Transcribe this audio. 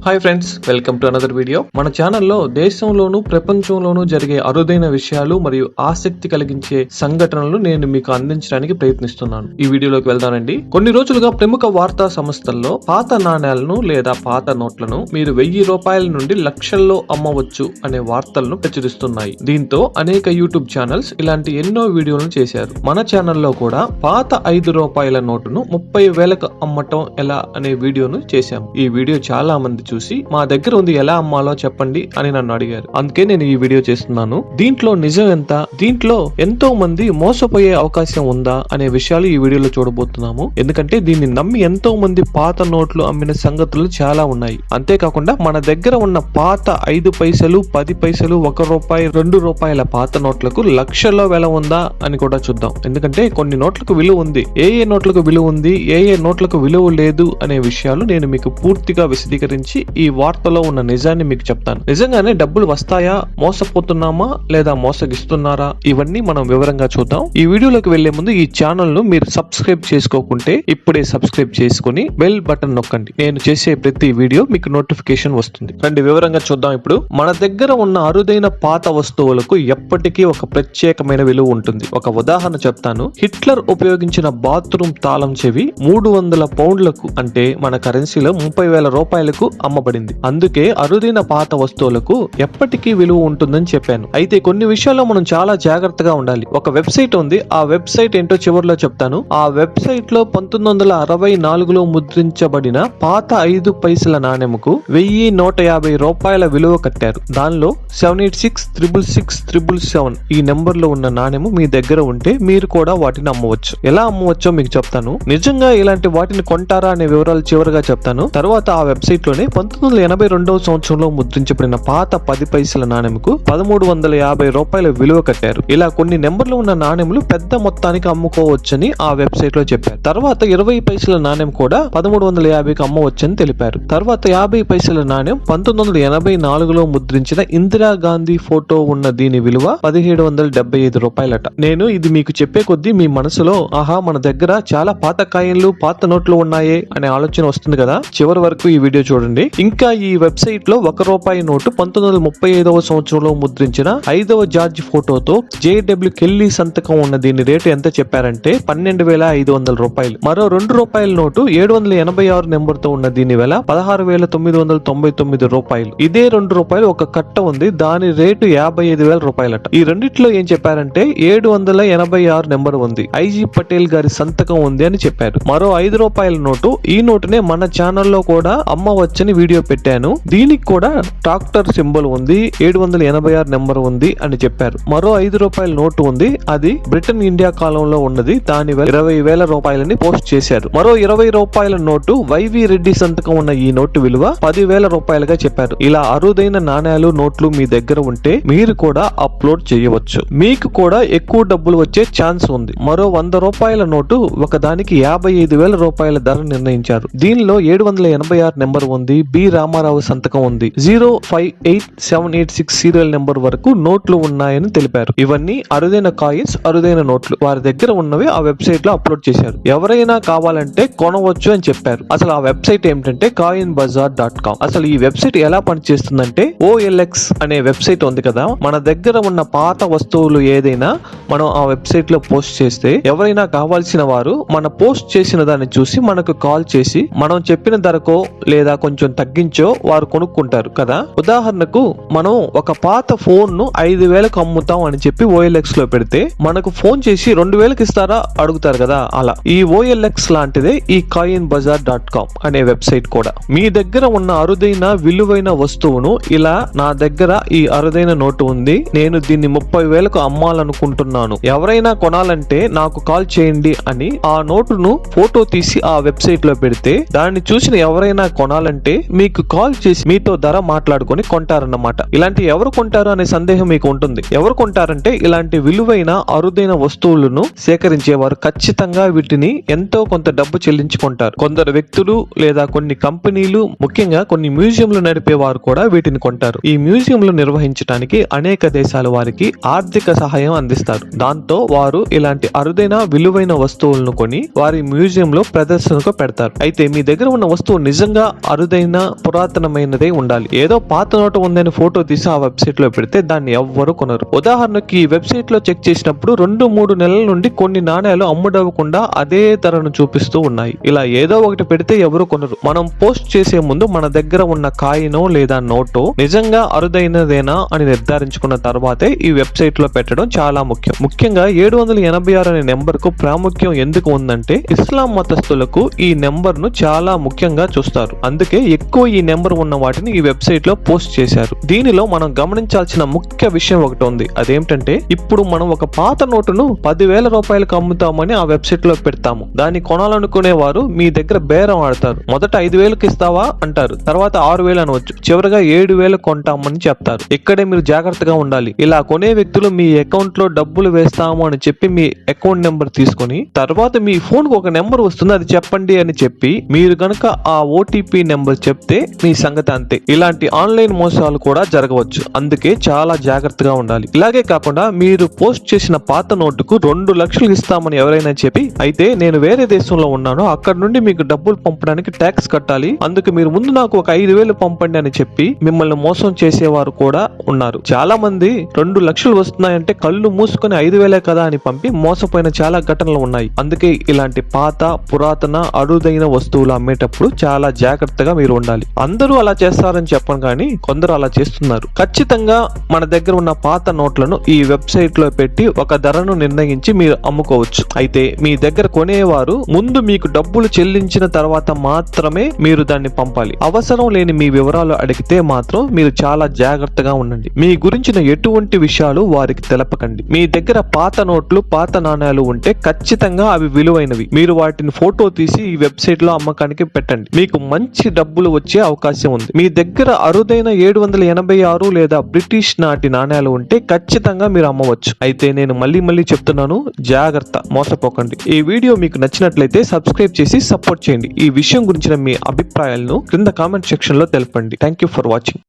Hi friends, welcome to another video. మన ఛానల్లో దేశంలోనూ ప్రపంచంలోనూ జరిగే అరుదైన విషయాలు మరియు ఆసక్తి కలిగించే సంఘటనలు నేను మీకు అందించడానికి ప్రయత్నిస్తున్నాను. ఈ వీడియోలోకి వెళ్దానండి. కొన్ని రోజులుగా ప్రముఖ వార్తా సంస్థల్లో పాత నాణేలను లేదా పాత నోట్లను మీరు 1000 రూపాయల నుండి లక్షల్లో అమ్మవచ్చు అనే వార్తలను ప్రచురిస్తున్నాయి. దీంతో అనేక యూట్యూబ్ ఛానల్స్ ఇలాంటి ఎన్నో వీడియోలను చేశారు. మన ఛానల్లో కూడా పాత 5 రూపాయల నోటును 30,000కు అమ్మటం ఎలా అనే వీడియోను చేశాము. ఈ వీడియో చాలా మంది చూసి మా దగ్గర ఉంది, ఎలా అమ్మాలో చెప్పండి అని నన్ను అడిగారు. అందుకే నేను ఈ వీడియో చేస్తున్నాను. దీంట్లో నిజం ఎంత, దీంట్లో ఎంతో మంది మోసపోయే అవకాశం ఉందా అనే విషయాలు ఈ వీడియోలో చూడబోతున్నాము. ఎందుకంటే దీన్ని నమ్మి ఎంతో మంది పాత నోట్లు అమ్మిన సంగతులు చాలా ఉన్నాయి. అంతేకాకుండా మన దగ్గర ఉన్న పాత 5 పైసలు, 10 పైసలు, 1 రూపాయి, 2 రూపాయల పాత నోట్లకు లక్షల్లో వెల ఉందా అని కూడా చూద్దాం. ఎందుకంటే కొన్ని నోట్లకు విలువ ఉంది, ఏ నోట్లకు విలువ ఉంది, ఏ నోట్లకు విలువ లేదు అనే విషయాలు నేను మీకు పూర్తిగా విశదీకరించి ఈ వార్తలో ఉన్న నిజాన్ని మీకు చెప్తాను. నిజంగానే డబ్బులు వస్తాయా, మోసపోతున్నామా లేదా మోసగిస్తున్నారా, ఇవన్నీ మనం వివరంగా చూద్దాం. ఈ వీడియోలోకి వెళ్లే ముందు ఈ ఛానల్ ను మీరు సబ్స్క్రైబ్ చేసుకోకుంటే ఇప్పుడే సబ్స్క్రైబ్ చేసుకుని బెల్ బటన్ నొక్కండి. నేను చేసే ప్రతి వీడియో మీకు నోటిఫికేషన్ వస్తుంది. రండి వివరంగా చూద్దాం. ఇప్పుడు మన దగ్గర ఉన్న అరుదైన పాత వస్తువులకు ఎప్పటికీ ఒక ప్రత్యేకమైన విలువ ఉంటుంది. ఒక ఉదాహరణ చెప్తాను. హిట్లర్ ఉపయోగించిన బాత్రూమ్ తాళం చెవి 300 పౌండ్లకు అంటే మన కరెన్సీలో 30,000 రూపాయలకు అమ్మబడింది. అందుకే అరుదైన పాత వస్తువులకు ఎప్పటికీ విలువ ఉంటుందని చెప్పాను. అయితే కొన్ని విషయాల్లో మనం చాలా జాగ్రత్తగా ఉండాలి. ఒక వెబ్సైట్ ఉంది, ఆ వెబ్సైట్ ఏంటో చివరిలో చెప్తాను. ఆ వెబ్సైట్ లో 1964లో ముద్రించబడిన పాత 5 పైసల నాణెముకు 1150 రూపాయల విలువ కట్టారు. దానిలో 78666677 ఈ నెంబర్ లో ఉన్న నాణెము మీ దగ్గర ఉంటే మీరు కూడా వాటిని అమ్మవచ్చు. ఎలా అమ్మవచ్చో మీకు చెప్తాను. నిజంగా ఇలాంటి వాటిని కొంటారా అనే వివరాలు చివరిగా చెప్తాను. తర్వాత ఆ వెబ్సైట్ లోనే 1982వ సంవత్సరంలో ముద్రించబడిన పాత 10 పైసల నాణెముకు 1350 రూపాయల విలువ కట్టారు. ఇలా కొన్ని నెంబర్లు ఉన్న నాణెములు పెద్ద మొత్తానికి అమ్ముకోవచ్చని ఆ వెబ్సైట్ లో చెప్పారు. తర్వాత 20 పైసల నాణెం కూడా 1350కి అమ్మవచ్చని తెలిపారు. తర్వాత 50 పైసల నాణెం 1984లో ముద్రించిన ఇందిరాగాంధీ ఫోటో ఉన్న దీని విలువ 1775 రూపాయలట. నేను ఇది మీకు చెప్పే కొద్దీ మీ మనసులో ఆహా మన దగ్గర చాలా పాత కాయిన్లు, పాత నోట్లు ఉన్నాయే అనే ఆలోచన వస్తుంది కదా. చివరి వరకు ఈ వీడియో చూడండి. ఇంకా ఈ వెబ్సైట్ లో 1 రూపాయి నోటు 1935వ సంవత్సరంలో ముద్రించిన 5వ జార్జ్ ఫోటోతో జేడబ్ల్యూ కెల్లీ సంతకం ఉన్న దీని రేటు ఎంత చెప్పారంటే 12,500 రూపాయలు. మరో 2 రూపాయల నోటు 786 నెంబర్ తో ఉన్న దీని వేల 16,999 రూపాయలు. ఇదే 2 రూపాయలు ఒక కట్ట ఉంది, దాని రేటు 55,000 రూపాయలట. ఈ రెండిట్లో ఏం చెప్పారంటే 786 నెంబర్ ఉంది, ఐజీ పటేల్ గారి సంతకం ఉంది అని చెప్పారు. మరో 5 రూపాయల నోటు, ఈ నోటునే మన ఛానల్లో కూడా అమ్మవచ్చని వీడియో పెట్టాను, దీనికి కూడా ట్రాక్టర్ సింబల్ ఉంది, 786 నెంబర్ ఉంది అని చెప్పారు. మరో 5 రూపాయల నోటు ఉంది, అది బ్రిటన్ ఇండియా కాలంలో ఉన్నది, దాని 20,000 రూపాయలని పోస్ట్ చేశారు. మరో 20 రూపాయల నోటు వైవి రెడ్డి సంతకం ఉన్న ఈ నోటు విలువ 10,000 రూపాయలుగా చెప్పారు. ఇలా అరుదైన నాణ్యాలు, నోట్లు మీ దగ్గర ఉంటే మీరు కూడా అప్లోడ్ చేయవచ్చు. మీకు కూడా ఎక్కువ డబ్బులు వచ్చే ఛాన్స్ ఉంది. మరో 100 రూపాయల నోటు ఒకదానికి 55,000 రూపాయల ధర నిర్ణయించారు. దీనిలో 786 నెంబర్ ఉంది, బి రామారావు సంతకం ఉంది, 058786 సీరియల్ నెంబర్ వరకు నోట్లు ఉన్నాయని తెలిపారు. ఇవన్నీ అరుదైన కాయిన్స్, అరుదైన నోట్లు. వారి దగ్గర ఉన్నవి ఆ వెబ్సైట్ లో అప్లోడ్ చేశారు. ఎవరైనా కావాలంటే కొనవచ్చు అని చెప్పారు. అసలు ఆ వెబ్సైట్ ఏమిటంటే coinbazaar.com. అసలు ఈ వెబ్సైట్ ఎలా పనిచేస్తుందంటే OLX అనే వెబ్సైట్ ఉంది కదా, మన దగ్గర ఉన్న పాత వస్తువులు ఏదైనా మనం ఆ వెబ్సైట్ లో పోస్ట్ చేస్తే ఎవరైనా కావాల్సిన వారు మన పోస్ట్ చేసిన దాన్ని చూసి మనకు కాల్ చేసి మనం చెప్పిన ధరకో లేదా కొంచెం తగ్గించో వారు కొనుక్కుంటారు కదా. ఉదాహరణకు మనం ఒక పాత ఫోన్ ను 5,000కు అమ్ముతాం అని చెప్పి OLX లో పెడితే మనకు ఫోన్ చేసి 2,000కి ఇస్తారా అడుగుతారు కదా. అలా ఈ OLX లాంటిదే ఈ coinbazaar.com అనే వెబ్సైట్ కూడా. మీ దగ్గర ఉన్న అరుదైన విలువైన వస్తువును ఇలా నా దగ్గర ఈ అరుదైన నోటు ఉంది, నేను దీన్ని 30,000కు అమ్మాలనుకుంటున్నాను, ఎవరైనా కొనాలంటే నాకు కాల్ చేయండి అని ఆ నోటును ఫోటో తీసి ఆ వెబ్సైట్ లో పెడితే దాన్ని చూసిన ఎవరైనా కొనాలంటే మీకు కాల్ చేసి మీతో ధర మాట్లాడుకొని కొంటారన్నమాట. ఇలాంటి ఎవరు కొంటారు అనే సందేహం మీకు ఉంటుంది. ఎవరు కొంటారంటే ఇలాంటి విలువైన అరుదైన వస్తువులను సేకరించేవారు ఖచ్చితంగా వీటిని ఎంతో కొంత డబ్బు చెల్లించుకుంటారు. కొందరు వ్యక్తులు లేదా కొన్ని కంపెనీలు, ముఖ్యంగా కొన్ని మ్యూజియంలు నడిపేవారు కూడా వీటిని కొంటారు. ఈ మ్యూజియంలు నిర్వహించడానికి అనేక దేశాల వారికి ఆర్థిక సహాయం అందిస్తారు. దాంతో వారు ఇలాంటి అరుదైన విలువైన వస్తువులను కొని వారి మ్యూజియంలో ప్రదర్శనకు పెడతారు. అయితే మీ దగ్గర ఉన్న వస్తువు నిజంగా అరుదైన పురాతనమైనదే ఉండాలి. ఏదో పాత నోటు ఉందని ఫోటో తీసి ఆ వెబ్సైట్ లో పెడితే దాన్ని ఎవ్వరు కొనరు. ఉదాహరణకి ఈ వెబ్సైట్ లో చెక్ చేసినప్పుడు 2-3 నెలల నుండి కొన్ని నాణ్యాలు అమ్ముడవకుండా అదే ధరను చూపిస్తూ ఉన్నాయి. ఇలా ఏదో ఒకటి పెడితే ఎవరు కొనరు. మనం పోస్ట్ చేసే ముందు మన దగ్గర ఉన్న కాయినో లేదా నోటో నిజంగా అరుదైనదేనా అని నిర్ధారించుకున్న తర్వాతే ఈ వెబ్సైట్ లో పెట్టడం చాలా ముఖ్యం. ముఖ్యంగా 786 అనే నెంబర్ కు ప్రాముఖ్యం ఎందుకు ఉందంటే ఇస్లాం మతస్థులకు ఈ నెంబర్ ను చాలా ముఖ్యంగా చూస్తారు. అందుకే ఎక్కువ ఈ నెంబర్ ఉన్న వాటిని ఈ వెబ్సైట్ లో పోస్ట్ చేశారు. దీనిలో మనం గమనించాల్సిన ముఖ్య విషయం ఒకటి ఉంది. అదేంటంటే ఇప్పుడు మనం ఒక పాత నోటును 10,000 రూపాయలకు అమ్ముతామని ఆ వెబ్సైట్ లో పెడతాము. దాన్ని కొనాలనుకునే వారు మీ దగ్గర బేరం ఆడతారు. మొదట 5,000కి ఇస్తావా అంటారు, తర్వాత 6,000 అనవచ్చు, చివరిగా 7,000 కొంటామని చెప్తారు. ఇక్కడే మీరు జాగ్రత్తగా ఉండాలి. ఇలా కొనే వ్యక్తులు మీ అకౌంట్ లో డబ్బులు వేస్తాము అని చెప్పి మీ అకౌంట్ నెంబర్ తీసుకుని తర్వాత మీ ఫోన్ కు ఒక నెంబర్ వస్తుంది, అది చెప్పండి అని చెప్పి మీరు గనక ఆ ఓటీపీ నెంబర్ చెప్తే మీ సంగతి అంతే. ఇలాంటి ఆన్లైన్ మోసాలు కూడా జరగవచ్చు. అందుకే చాలా జాగ్రత్తగా ఉండాలి. ఇలాగే కాకుండా మీరు పోస్ట్ చేసిన పాత నోటుకు 2 లక్షలు ఇస్తామని ఎవరైనా చెప్పి, అయితే నేను వేరే దేశంలో ఉన్నాను, అక్కడ నుండి మీకు డబ్బులు పంపడానికి ట్యాక్స్ కట్టాలి, అందుకు మీరు ముందు నాకు ఒక 5,000 పంపండి అని చెప్పి మిమ్మల్ని మోసం చేసేవారు కూడా ఉన్నారు. చాలా మంది 2 లక్షలు వస్తున్నాయంటే కళ్ళు మూసుకొని 5,000 కదా అని పంపి మోసపోయిన చాలా ఘటనలు ఉన్నాయి. అందుకే ఇలాంటి పాత పురాతన అరుదైన వస్తువులు అమ్మేటప్పుడు చాలా జాగ్రత్తగా మీరు ఉండాలి. అందరూ అలా చేస్తారని చెప్పను కానీ కొందరు అలా చేస్తున్నారు. ఖచ్చితంగా మన దగ్గర ఉన్న పాత నోట్లను ఈ వెబ్సైట్ లో పెట్టి ఒక ధరను నిర్ణయించి మీరు అమ్ముకోవచ్చు. అయితే మీ దగ్గర కొనేవారు ముందు మీకు డబ్బులు చెల్లించిన తర్వాత మాత్రమే మీరు దాన్ని పంపాలి. అవసరం లేని మీ వివరాలు అడిగితే మాత్రం మీరు చాలా జాగ్రత్తగా ఉండండి. మీ గురించిన ఎటువంటి విషయాలు వారికి తెలపకండి. మీ దగ్గర పాత నోట్లు, పాత నాణ్యాలు ఉంటే ఖచ్చితంగా అవి విలువైనవి. మీరు వాటిని ఫోటో తీసి ఈ వెబ్సైట్ లో అమ్మకానికి పెట్టండి. మీకు మంచి డబ్బులు వచ్చే అవకాశం ఉంది. మీ దగ్గర అరుదైన 786 లేదా బ్రిటిష్ నాటి నాణ్యాలు ఉంటే ఖచ్చితంగా మీరు అమ్మవచ్చు. అయితే నేను మళ్ళీ చెప్తున్నాను, జాగ్రత్త, మోసపోకండి. ఈ వీడియో మీకు నచ్చినట్లయితే సబ్స్క్రైబ్ చేసి సపోర్ట్ చేయండి. ఈ విషయం గురించిన మీ అభిప్రాయాలను క్రింద కామెంట్ సెక్షన్ లో తెలపండి. Thank you for watching.